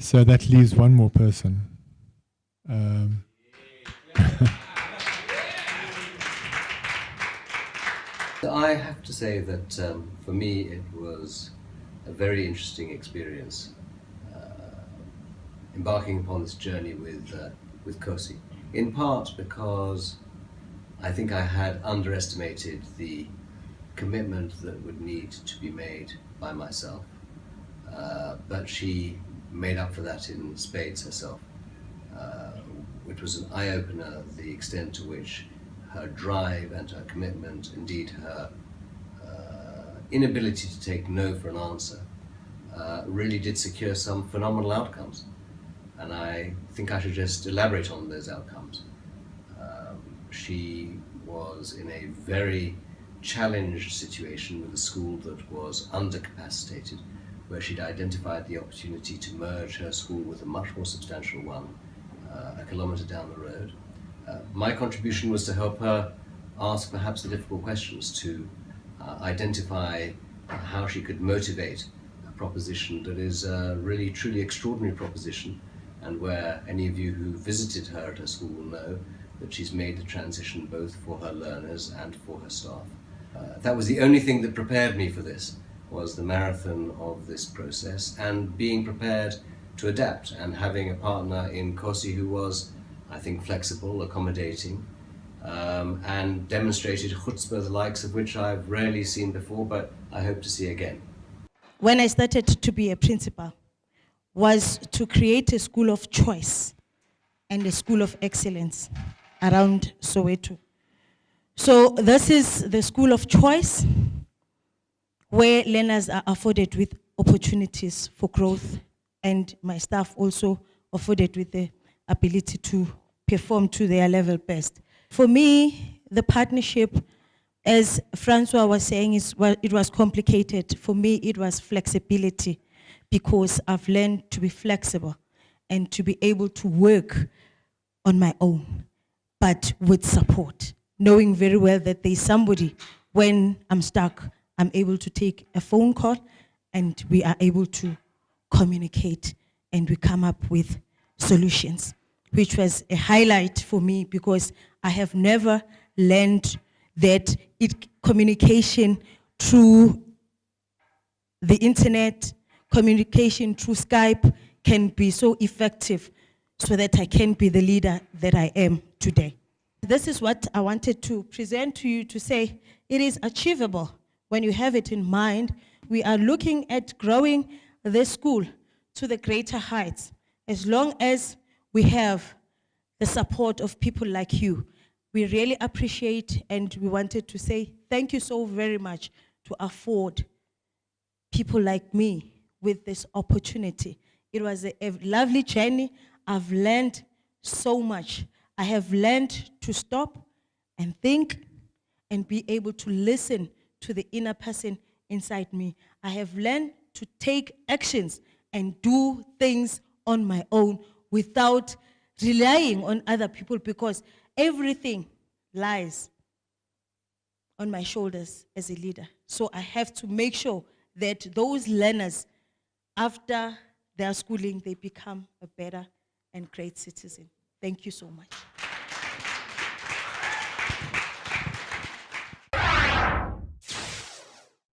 So that leaves one more person. I have to say that for me it was a very interesting experience embarking upon this journey with Kosi, in part because I think I had underestimated the commitment that would need to be made by myself, but she made up for that in spades herself, which was an eye-opener, the extent to which her drive and her commitment, indeed her inability to take no for an answer, really did secure some phenomenal outcomes. And I think I should just elaborate on those outcomes. She was in a very challenged situation with a school that was undercapacitated, where she'd identified the opportunity to merge her school with a much more substantial one, a kilometre down the road. My contribution was to help her ask perhaps the difficult questions, to identify how she could motivate a proposition that is a really truly extraordinary proposition, and where any of you who visited her at her school will know that she's made the transition both for her learners and for her staff. That was the only thing that prepared me for this, was the marathon of this process, and being prepared to adapt, and having a partner in Kosi who was, I think, flexible, accommodating, and demonstrated chutzpah, the likes of which I've rarely seen before, but I hope to see again. When I started to be a principal, was to create a school of choice and a school of excellence around Soweto. So this is the school of choice, where learners are afforded with opportunities for growth, and my staff also afforded with the ability to perform to their level best. For me, the partnership, as Francois was saying, it was complicated. For me, it was flexibility, because I've learned to be flexible and to be able to work on my own, but with support, knowing very well that there's somebody, when I'm stuck, I'm able to take a phone call and we are able to communicate and we come up with solutions, which was a highlight for me, because I have never learned that communication through the internet, communication through Skype can be so effective, so that I can be the leader that I am today. This is what I wanted to present to you, to say it is achievable when you have it in mind. We are looking at growing this school to the greater heights, as long as we have the support of people like you. We really appreciate, and we wanted to say thank you so very much to afford people like me with this opportunity. It was a lovely journey. I've learned so much. I have learned to stop and think and be able to listen to the inner person inside me. I have learned to take actions and do things on my own without relying on other people, because everything lies on my shoulders as a leader. So I have to make sure that those learners, after their schooling, they become a better and great citizen. Thank you so much.